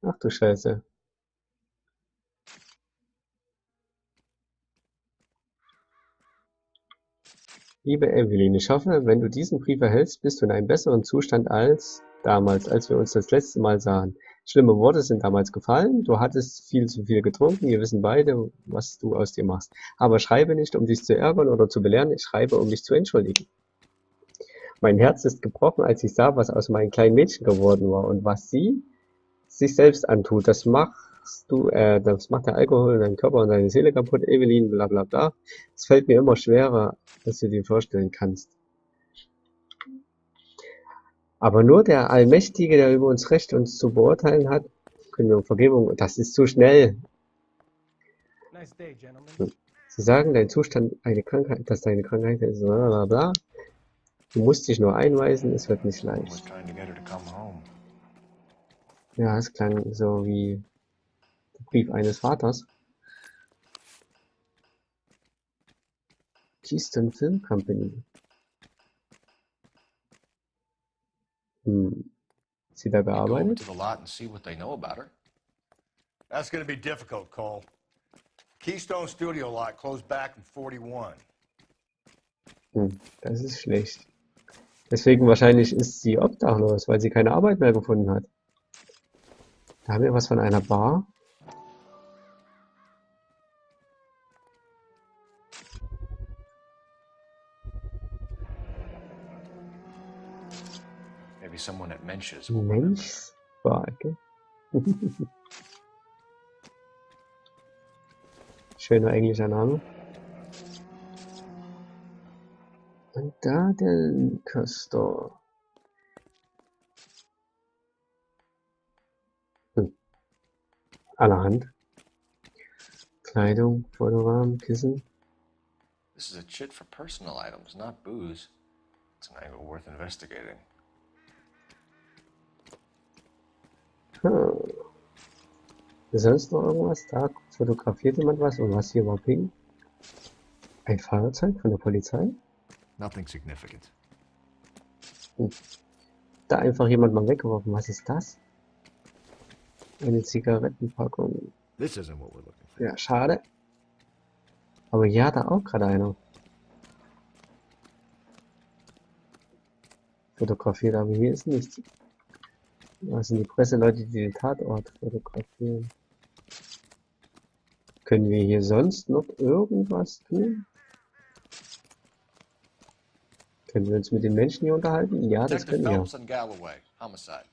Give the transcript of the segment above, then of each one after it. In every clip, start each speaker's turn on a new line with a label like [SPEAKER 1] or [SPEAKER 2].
[SPEAKER 1] Ach du Scheiße. Liebe Evelyn, ich hoffe, wenn du diesen Brief erhältst, bist du in einem besseren Zustand als damals, als wir uns das letzte Mal sahen. Schlimme Worte sind damals gefallen, du hattest viel zu viel getrunken, wir wissen beide, was du aus dir machst. Aber schreibe nicht, um dich zu ärgern oder zu belehren, ich schreibe, um mich zu entschuldigen. Mein Herz ist gebrochen, als ich sah, was aus meinem kleinen Mädchen geworden war und was sie sich selbst antut. Das macht der Alkohol deinen Körper und deine Seele kaputt, Evelyn, bla bla bla. Es fällt mir immer schwerer, als du dir vorstellen kannst. Aber nur der Allmächtige, der über uns Recht uns zu beurteilen hat, können wir um Vergebung. Das ist zu schnell. Sie sagen, dein Zustand, eine Krankheit, dass deine Krankheit ist, bla bla bla. Du musst dich nur einweisen, es wird nicht leicht. Ja, es klang so wie der Brief eines Vaters. Keystone Film Company. Ist sie da gearbeitet?
[SPEAKER 2] That's going to be difficult, Cole. Keystone Studio lot closed back in 41.
[SPEAKER 1] Das ist schlecht. Deswegen wahrscheinlich ist sie obdachlos, weil sie keine Arbeit mehr gefunden hat. Da haben wir was von einer Bar.
[SPEAKER 2] Maybe someone at Mensch's.
[SPEAKER 1] Menschs Bar, okay. Schöner englischer Name. Und da der Liquor Store. Allerhand. Kleidung, Fotorahmen, Kissen.
[SPEAKER 2] This is a chit for personal items, not booze. It's an angle worth investigating.
[SPEAKER 1] Ist sonst noch irgendwas? Da fotografiert jemand was und was hier war pink? Ein Feuerzeug von der Polizei?
[SPEAKER 2] Nothing significant.
[SPEAKER 1] Da einfach jemand mal weggeworfen. Was ist das? Eine Zigarettenpackung.
[SPEAKER 2] This isn't what we're looking for.
[SPEAKER 1] Ja, schade. Aber ja, da auch gerade einer. Fotografiert, aber hier ist nichts. Das sind die Presseleute, die den Tatort fotografieren. Können wir hier sonst noch irgendwas tun? Können wir uns mit den Menschen hier unterhalten? Ja, das können wir.
[SPEAKER 2] Galloway, homicide.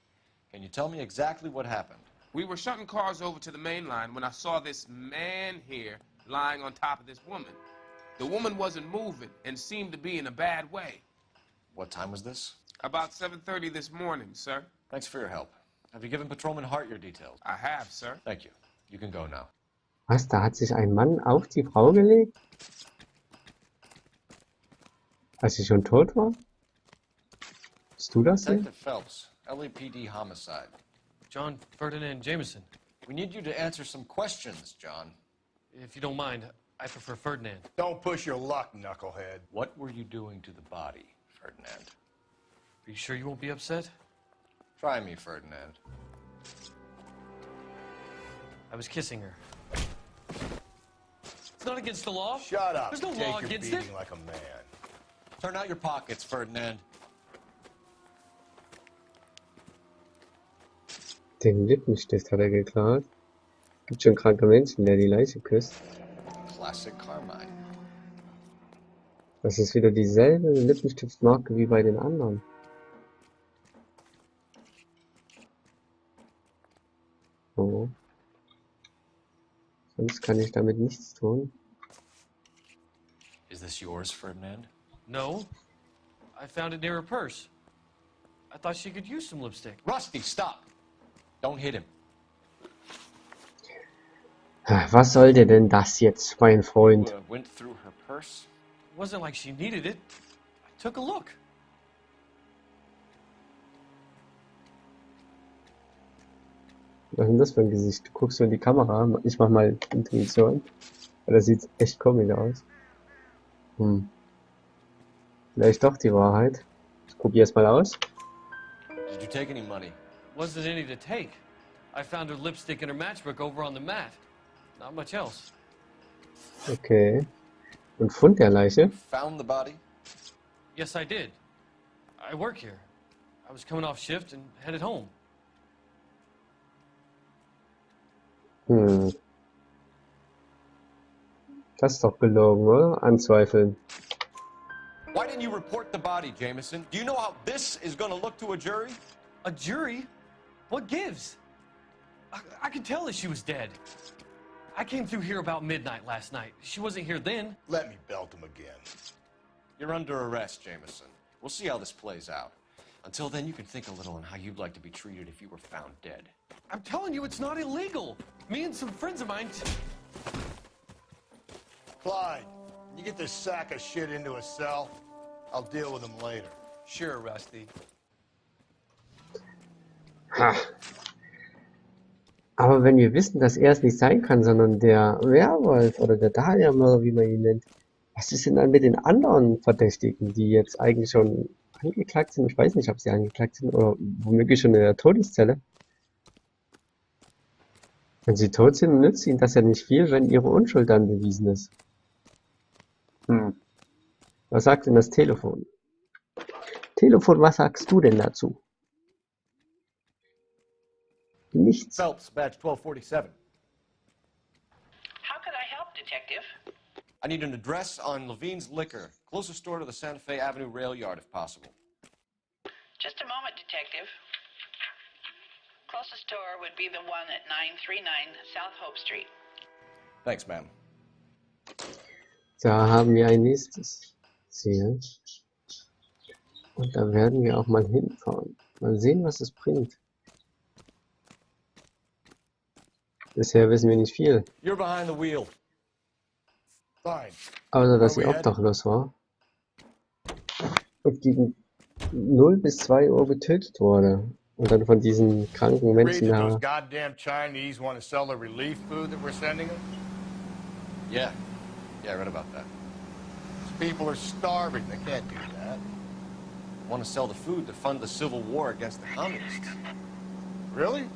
[SPEAKER 2] Can you tell me exactly what happened?
[SPEAKER 3] We were shutting cars over to the main line when I saw this man here lying on top of this woman. The woman wasn't moving and seemed to be in a bad way.
[SPEAKER 2] What time was this?
[SPEAKER 3] About 7:30 this morning, sir.
[SPEAKER 2] Thanks for your help. Have you given Patrolman Hart your details?
[SPEAKER 3] I have, sir.
[SPEAKER 2] Thank you. You can go now.
[SPEAKER 1] Was, da hat sich ein Mann auf die Frau gelegt? Als sie schon tot war? Bist du das hier?
[SPEAKER 2] Detective Phelps, LAPD homicide.
[SPEAKER 4] John Ferdinand Jameson.
[SPEAKER 2] We need you to answer some questions, John.
[SPEAKER 4] If you don't mind, I prefer Ferdinand.
[SPEAKER 2] Don't push your luck, knucklehead. What were you doing to the body, Ferdinand?
[SPEAKER 4] Are you sure you won't be upset?
[SPEAKER 2] Try me, Ferdinand.
[SPEAKER 4] I was kissing her. It's not against the law.
[SPEAKER 2] Shut up.
[SPEAKER 4] There's no
[SPEAKER 2] Take
[SPEAKER 4] law
[SPEAKER 2] your
[SPEAKER 4] against
[SPEAKER 2] beating
[SPEAKER 4] it.
[SPEAKER 2] like a man. Turn out your pockets, Ferdinand.
[SPEAKER 1] Den Lippenstift hat er geklaut. Gibt schon kranke Menschen, der die Leiche küsst.
[SPEAKER 2] Classic Carmine.
[SPEAKER 1] Das ist wieder dieselbe Lippenstiftmarke wie bei den anderen. Oh. Sonst kann ich damit nichts tun.
[SPEAKER 2] Is this yours, Ferdinand?
[SPEAKER 4] No. I found it near her purse. I thought she could use some lipstick.
[SPEAKER 2] Rusty, stop! Don't hit him.
[SPEAKER 1] Was sollte denn das jetzt, mein Freund?
[SPEAKER 2] Went through her purse.
[SPEAKER 4] It wasn't like she needed it. I took a look.
[SPEAKER 1] Was ist denn das für ein Gesicht? Du guckst so in die Kamera, ich mach mal Intuition. Weil das sieht echt komisch aus. Vielleicht doch die Wahrheit. Ich probier's mal aus.
[SPEAKER 2] Did you take any money?
[SPEAKER 4] Wasn't any to take. I found her lipstick and her matchbook over on the mat. Not much else.
[SPEAKER 1] Okay. Und Fund der Leiche?
[SPEAKER 5] Found the body?
[SPEAKER 4] Yes, I did. I work here. I was coming off shift and headed home.
[SPEAKER 1] Hm. Das ist doch gelogen, oder? Anzweifeln.
[SPEAKER 5] Why didn't you report the body, Jameson? Do you know how this is going to look to a jury?
[SPEAKER 4] A jury? What gives? I could tell that she was dead. I came through here about midnight last night. She wasn't here then.
[SPEAKER 2] Let me belt him again.
[SPEAKER 5] You're under arrest, Jameson. We'll see how this plays out. Until then, you can think a little on how you'd like to be treated if you were found dead.
[SPEAKER 4] I'm telling you, it's not illegal. Me and some friends of mine...
[SPEAKER 2] Clyde, you get this sack of shit into a cell. I'll deal with him later.
[SPEAKER 3] Sure, Rusty.
[SPEAKER 1] Ha. Aber wenn wir wissen, dass er es nicht sein kann, sondern der Werwolf oder der Dahlia-Mörder, wie man ihn nennt, was ist denn dann mit den anderen Verdächtigen, die jetzt eigentlich schon angeklagt sind? Ich weiß nicht, ob sie angeklagt sind oder womöglich schon in der Todeszelle. Wenn sie tot sind, nützt ihnen das ja nicht viel, wenn ihre Unschuld dann bewiesen ist. Was sagt denn das Telefon? Telefon, was sagst du denn dazu? Nichts.
[SPEAKER 5] Phelps, badge 1247.
[SPEAKER 6] How could I help, Detective?
[SPEAKER 5] I need an address on Levine's Liquor. Closest store to the Santa Fe Avenue rail yard, if possible.
[SPEAKER 6] Just a moment, Detective. Closest store would be the one at 939 South Hope Street.
[SPEAKER 5] Thanks, ma'am.
[SPEAKER 1] Da haben wir ein nächstes Ziel. Und da werden wir auch mal hinfahren. Mal sehen, was es bringt. Bisher wissen wir nicht viel.
[SPEAKER 5] You're behind the wheel.
[SPEAKER 2] Fine.
[SPEAKER 1] Außer, dass sie
[SPEAKER 2] Where we
[SPEAKER 1] obdachlos war. Und gegen 0 bis 2 Uhr getötet wurde. Und dann von diesen kranken
[SPEAKER 2] Read
[SPEAKER 1] Menschen
[SPEAKER 2] that those
[SPEAKER 1] da.
[SPEAKER 2] goddamn Chinese want to sell the relief food that we're sending them?
[SPEAKER 5] Yeah. Yeah, I read about that.
[SPEAKER 2] These people are starving. They can't do that.
[SPEAKER 5] Want to sell the food to fund the civil war against the communists.
[SPEAKER 2] Really?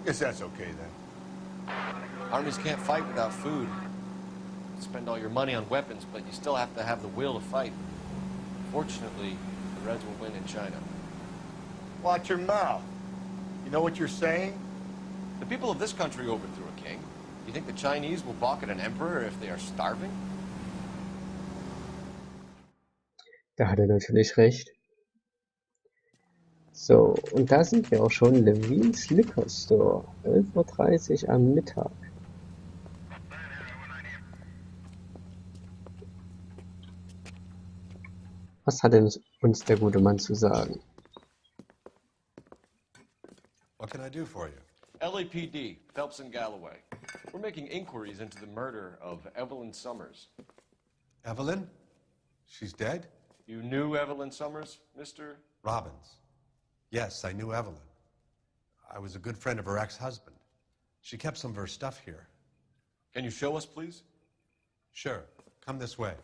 [SPEAKER 2] Guess that's okay then.
[SPEAKER 5] Armies can't fight without food. You spend all your money on weapons, but you still have to have the will to fight. Fortunately, the Reds will win in China.
[SPEAKER 2] Watch your mouth. You know what you're saying?
[SPEAKER 5] The people of this country overthrew a king. You think the Chinese will balk at an emperor if they are starving?
[SPEAKER 1] Da hat er natürlich recht. So, und da sind wir auch schon. Levine's Liquor Store. 11:30 Uhr am Mittag. Was hat denn uns der gute Mann zu sagen?
[SPEAKER 7] What can I do for you?
[SPEAKER 5] LAPD, Phelps and Galloway. We're making inquiries into the murder of Evelyn Summers.
[SPEAKER 7] Evelyn? She's dead?
[SPEAKER 5] You knew Evelyn Summers, Mr.?
[SPEAKER 7] Robbins. Yes, I knew Evelyn. I was a good friend of her ex-husband. She kept some of her stuff here.
[SPEAKER 5] Can you show us, please?
[SPEAKER 7] Sure. Come this way.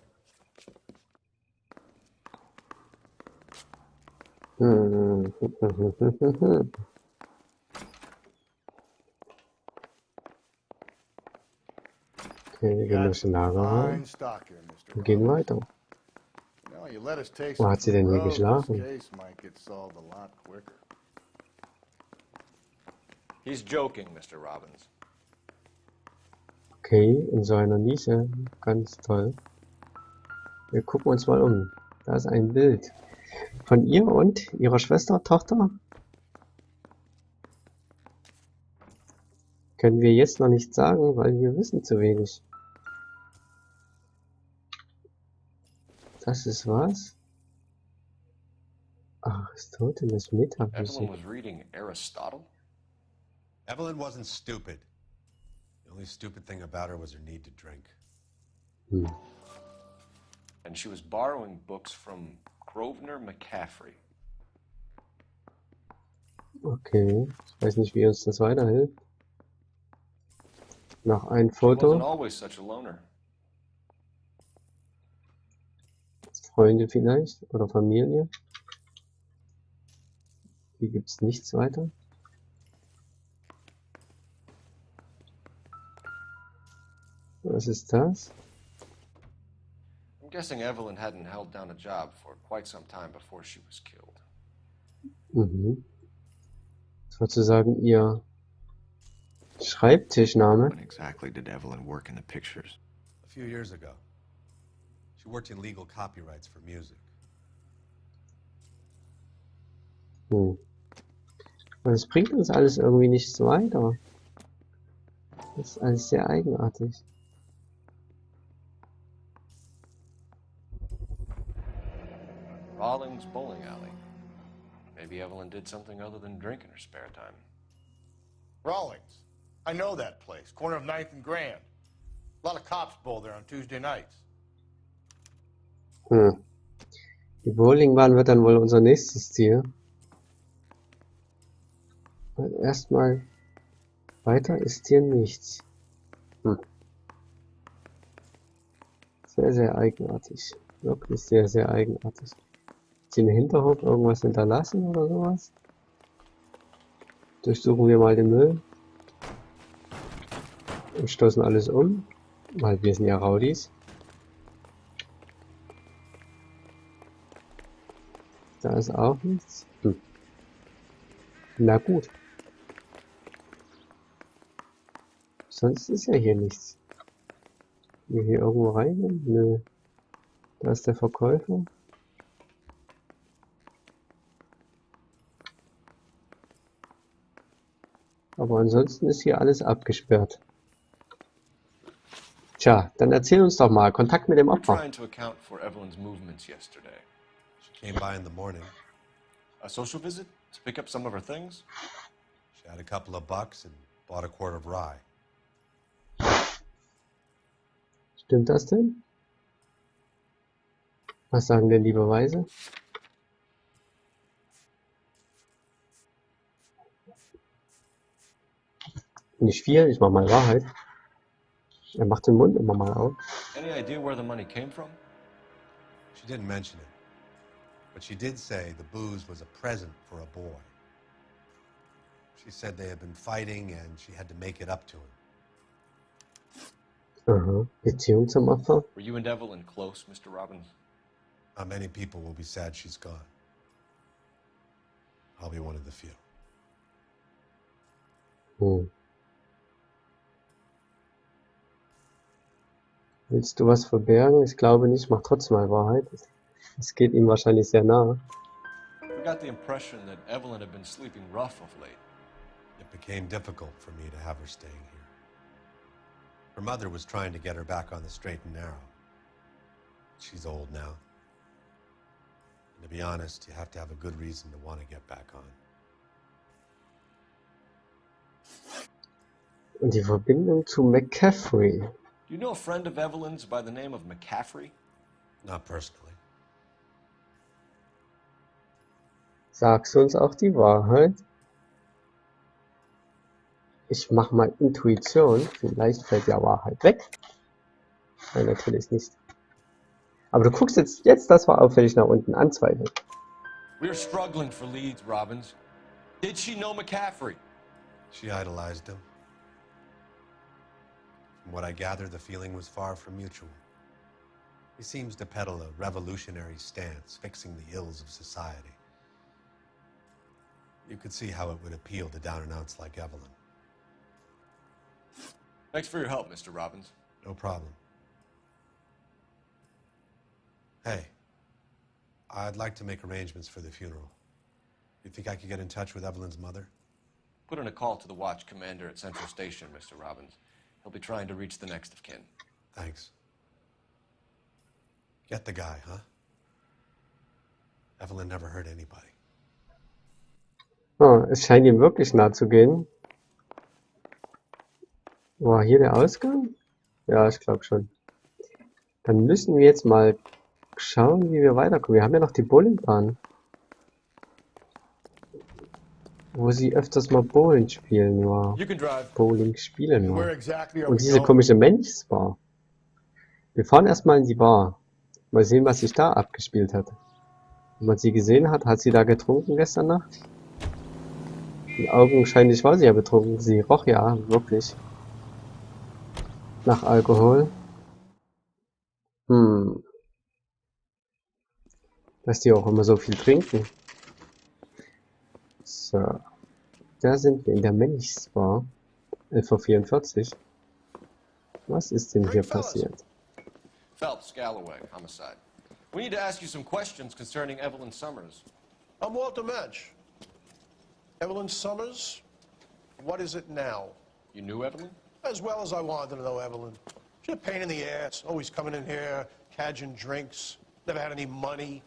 [SPEAKER 1] Okay, wir gehen durch den Lager rein
[SPEAKER 2] Fine stock here, Mr.
[SPEAKER 1] und gehen weiter.
[SPEAKER 2] No, you let us take
[SPEAKER 1] Wo
[SPEAKER 2] some
[SPEAKER 1] hat sie
[SPEAKER 2] from
[SPEAKER 1] denn
[SPEAKER 2] the
[SPEAKER 1] hier
[SPEAKER 2] road,
[SPEAKER 1] geschlafen?
[SPEAKER 2] this case might get solved a lot quicker.
[SPEAKER 5] He's joking, Mr. Robbins.
[SPEAKER 1] Okay, in so einer Nische. Ganz toll. Wir gucken uns mal um. Da ist ein Bild. Von ihr und ihrer Schwester, Tochter? Können wir jetzt noch nicht sagen, weil wir wissen zu wenig. Das ist was? Aristoteles
[SPEAKER 5] Evelyn
[SPEAKER 1] Metaphysik.
[SPEAKER 5] was reading Aristotle?
[SPEAKER 7] Evelyn wasn't stupid. The only stupid thing about her was her need to drink.
[SPEAKER 5] And she was borrowing books from Grosvenor McCaffrey.
[SPEAKER 1] Okay, ich weiß nicht, wie uns das weiterhilft. Noch ein
[SPEAKER 5] She wasn't
[SPEAKER 1] Foto.
[SPEAKER 5] always such a loner.
[SPEAKER 1] Freunde vielleicht oder Familie. Hier gibt es nichts weiter. Was ist das?
[SPEAKER 5] I'm guessing Evelyn hadn't held down a job for quite some time before she was killed.
[SPEAKER 1] Mhm. Sozusagen ihr Schreibtischname.
[SPEAKER 8] When exactly did Evelyn work in the pictures?
[SPEAKER 7] A few years ago. She worked in legal copyrights for music.
[SPEAKER 1] Hm. Aber das bringt uns alles irgendwie nichts weiter. Das ist alles sehr eigenartig.
[SPEAKER 5] Rawlings Bowling Alley. Maybe Evelyn did something other than drink in her spare time.
[SPEAKER 2] Rawlings. I know that place. Corner of 9th and Grand. A lot of cops bowl there on Tuesday nights.
[SPEAKER 1] Hm. Die Bowlingbahn wird dann wohl unser nächstes Ziel. Und erstmal weiter ist hier nichts. Hm. Sehr, sehr eigenartig. Wirklich sehr, sehr eigenartig. Ist hier im Hinterhof irgendwas hinterlassen oder sowas? Durchsuchen wir mal den Müll. Und stoßen alles um. Weil wir sind ja Rowdies. Da ist auch nichts. Hm. Na gut. Sonst ist ja hier nichts. Können wir hier irgendwo reingehen? Nö. Da ist der Verkäufer. Aber ansonsten ist hier alles abgesperrt. Tja, dann erzähl uns doch mal. Kontakt mit dem
[SPEAKER 5] We're
[SPEAKER 1] Opfer.
[SPEAKER 5] trying to account for Evelyn's movements yesterday.
[SPEAKER 7] She came by in the morning.
[SPEAKER 5] A social visit to pick up some of her things?
[SPEAKER 7] She had a couple of bucks and bought a quart of rye.
[SPEAKER 1] Stimmt das denn? Was sagen denn die Beweise? Nicht viel, ich mach mal Wahrheit. Er macht den Mund immer mal auf.
[SPEAKER 5] Any idea where the money came from?
[SPEAKER 7] She didn't mention it, but she did say the booze was a present for a boy. She said they had been fighting and she had to make it up to him.
[SPEAKER 1] Aha, Beziehung zum Opfer?
[SPEAKER 5] Were you and Evelyn close, Mr. Robbins?
[SPEAKER 7] Not many people will be sad she's gone. I'll be one of the few.
[SPEAKER 1] Hm. Willst du was verbergen? Ich glaube nicht, mach trotzdem mal Wahrheit. Es geht ihm wahrscheinlich sehr nah.
[SPEAKER 5] We got the impression that Evelyn had been sleeping rough of late.
[SPEAKER 7] It became difficult for me to have her staying here. Her mother was trying to get her back on the straight and narrow. She's old now. And to be honest, you have to have a good reason to want to get back on.
[SPEAKER 1] Und die Verbindung zu McCaffrey.
[SPEAKER 5] Do you know a friend of Evelyn's by the name of McCaffrey?
[SPEAKER 7] Not personally.
[SPEAKER 1] Sagst du uns auch die Wahrheit? Ich mach mal Intuition. Vielleicht fällt ja Wahrheit weg. Nein, natürlich nicht. Aber du guckst jetzt das war auffällig nach unten. Anzweifel.
[SPEAKER 5] We're struggling for leads, Robbins. Did she know McCaffrey?
[SPEAKER 7] She idolized him. From what I gather, the feeling was far from mutual. He seems to peddle a revolutionary stance, fixing the ills of society. You could see how it would appeal to down-and-outs like Evelyn.
[SPEAKER 5] Thanks for your help, Mr. Robbins.
[SPEAKER 7] No problem. Hey, I'd like to make arrangements for the funeral. You think I could get in touch with Evelyn's mother?
[SPEAKER 5] Put in a call to the watch commander at Central Station, Mr. Robbins. He'll be trying to reach the next of kin.
[SPEAKER 7] Thanks. Get the guy, huh? Evelyn never hurt anybody.
[SPEAKER 1] Oh, es scheint ihm wirklich nah zu gehen. War hier der Ausgang? Ja, ich glaube schon. Dann müssen wir jetzt mal schauen, wie wir weiterkommen. Wir haben ja noch die Bowlingbahn. Wo sie öfters mal Bowling spielen war.
[SPEAKER 2] You can drive.
[SPEAKER 1] Bowling spielen
[SPEAKER 2] Where
[SPEAKER 1] war.
[SPEAKER 2] exactly are
[SPEAKER 1] Und
[SPEAKER 2] we
[SPEAKER 1] diese
[SPEAKER 2] going?
[SPEAKER 1] komische Menschsbar. Wir fahren erstmal in die Bar. Mal sehen, was sich da abgespielt hat. Wenn man sie gesehen hat, hat sie da getrunken gestern Nacht? Und augenscheinlich war sie ja betrunken. Sie roch ja, wirklich. nach Alkohol. Dass die auch immer so viel trinken. So. Da sind wir in der Mönchsbar. 11:44 Uhr. Was ist denn hier passiert?
[SPEAKER 5] Phelps, Galloway, homicide. We need to ask you some questions concerning Evelyn Summers.
[SPEAKER 9] I'm Walter Mensch. Evelyn Summers? What is it now?
[SPEAKER 5] You knew Evelyn?
[SPEAKER 9] As well as I wanted to know Evelyn. She's a pain in the ass, always coming in here, cadging drinks, never had any money.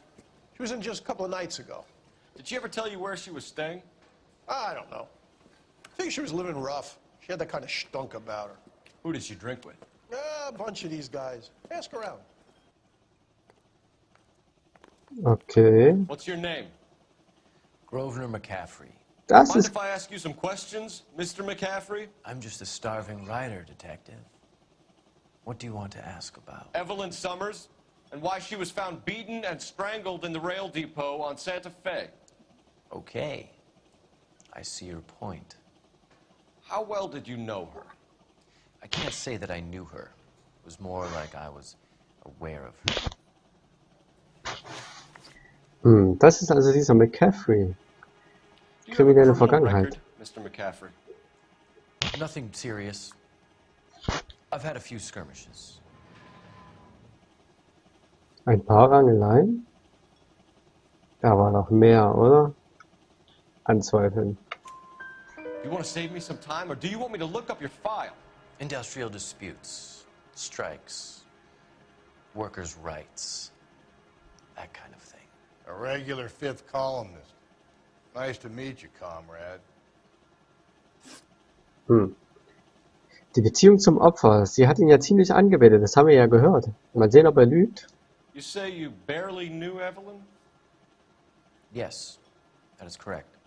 [SPEAKER 9] She was in just a couple of nights ago.
[SPEAKER 5] Did she ever tell you where she was staying?
[SPEAKER 9] I don't know. I think she was living rough. She had that kind of stunk about her.
[SPEAKER 5] Who did she drink with?
[SPEAKER 9] A bunch of these guys. Ask around.
[SPEAKER 1] Okay.
[SPEAKER 5] What's your name?
[SPEAKER 10] Grosvenor McCaffrey.
[SPEAKER 1] Das
[SPEAKER 5] Mind
[SPEAKER 1] ist...
[SPEAKER 5] if I ask you some questions, Mr. McCaffrey?
[SPEAKER 10] I'm just a starving writer, detective. What do you want to ask about?
[SPEAKER 5] Evelyn Summers, and why she was found beaten and strangled in the rail depot on Santa Fe.
[SPEAKER 10] Okay. I see your point.
[SPEAKER 5] How well did you know her?
[SPEAKER 10] I can't say that I knew her. It was more like I was aware of her.
[SPEAKER 1] Das ist also dieser McCaffrey.
[SPEAKER 5] Do you have a
[SPEAKER 1] Kriminelle
[SPEAKER 5] criminal
[SPEAKER 1] Vergangenheit.
[SPEAKER 5] record, Mr. McCaffrey?
[SPEAKER 10] Nothing serious. I've had a few skirmishes.
[SPEAKER 1] Ein paar Rangeleien? Da war noch mehr, oder? Anzweifeln.
[SPEAKER 5] You want to save me some time, or do you want me to look up your file?
[SPEAKER 10] Industrial disputes, strikes, workers' rights, that kind of thing.
[SPEAKER 2] A regular fifth columnist. Nice to meet you, comrade.
[SPEAKER 1] Die Beziehung zum Opfer. Sie hat ihn ja ziemlich angebetet, das haben wir ja gehört. Mal sehen, ob er lügt.
[SPEAKER 5] You say you barely knew Evelyn?
[SPEAKER 10] Yes, that is correct.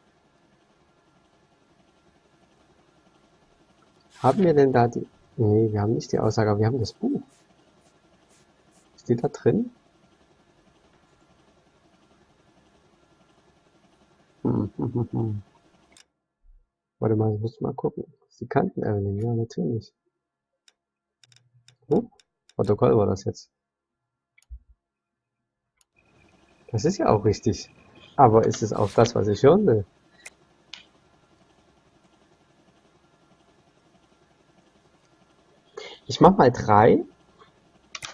[SPEAKER 1] Haben wir denn da die... Nee, wir haben nicht die Aussage, aber wir haben das Buch. Steht da drin? Warte mal, ich muss mal gucken. Sie kannten Evelyn, ja, natürlich. Protokoll war das jetzt. Das ist ja auch richtig. Aber ist es auch das, was ich hören will? Ich mach mal 3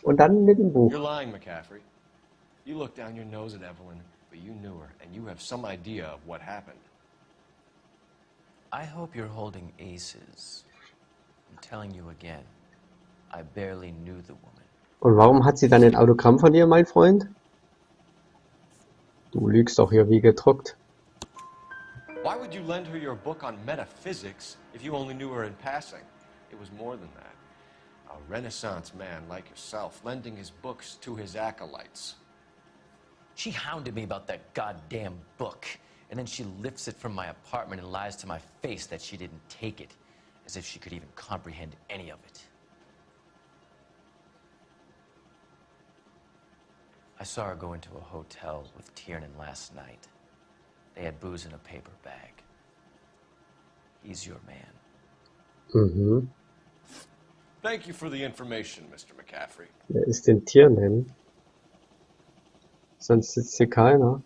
[SPEAKER 1] und dann mit dem Buch.
[SPEAKER 5] You're lying, McCaffrey. You looked down your nose at Evelyn, but you knew her, and you have some idea of what happened.
[SPEAKER 10] I hope you're holding aces. I'm telling you again, I barely knew the woman.
[SPEAKER 1] Und warum hat sie dann ein Autogramm von dir, mein Freund? Du lügst doch hier wie gedruckt.
[SPEAKER 5] Why would you lend her your book on metaphysics if you only knew her in passing? It was more than that. A Renaissance man like yourself, lending his books to his acolytes.
[SPEAKER 10] She hounded me about that goddamn book, and then she lifts it from my apartment and lies to my face that she didn't take it, as if she could even comprehend any of it. I saw her go into a hotel with Tiernan last night. They had booze in a paper bag. He's your man.
[SPEAKER 5] Thank you for the information, Mr. McCaffrey.
[SPEAKER 1] Wer ist denn Tiernan? Sonst sitzt hier keiner.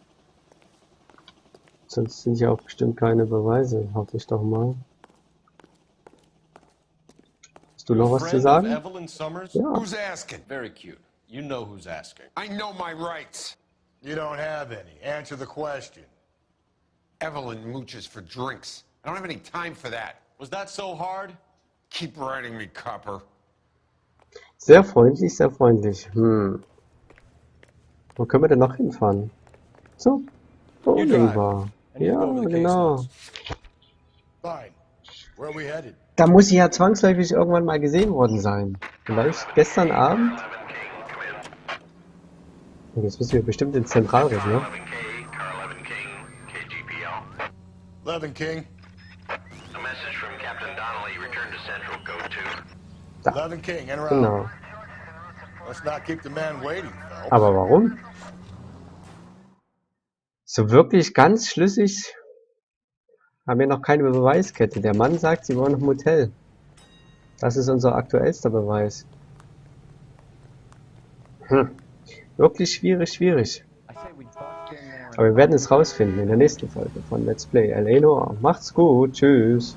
[SPEAKER 1] Sonst sind hier auch bestimmt keine Beweise, hoffe ich doch mal. Hast du noch was zu
[SPEAKER 5] Friend of
[SPEAKER 1] sagen?
[SPEAKER 5] Evelyn Summers?
[SPEAKER 1] Ja.
[SPEAKER 2] Who's asking?
[SPEAKER 5] Very cute. You know who's asking.
[SPEAKER 2] I know my rights. You don't have any. Answer the question.
[SPEAKER 3] Evelyn mooches for drinks. I don't have any time for that.
[SPEAKER 5] Was that so hard?
[SPEAKER 3] Keep writing me, copper.
[SPEAKER 1] Sehr freundlich, sehr freundlich. Wo können wir denn noch hinfahren? So, Bowling-Bar. Ja, genau.
[SPEAKER 2] Fine. Where are we headed?
[SPEAKER 1] Da muss sie ja zwangsläufig irgendwann mal gesehen worden sein. Vielleicht gestern Abend? Und jetzt müssen wir bestimmt ins Zentralrecht, ne?
[SPEAKER 2] 11 King.
[SPEAKER 11] A message from Captain Donnelly. Return to Central. Code 2.
[SPEAKER 1] Da.
[SPEAKER 2] 11 King, en route.
[SPEAKER 1] Genau.
[SPEAKER 2] Let's not keep the man waiting, Phelps.
[SPEAKER 1] Aber warum? So wirklich ganz schlüssig haben wir noch keine Beweiskette. Der Mann sagt, sie wollen im Hotel. Das ist unser aktuellster Beweis. Wirklich schwierig. Aber wir werden es rausfinden in der nächsten Folge von Let's Play LA Noir. Macht's gut, tschüss.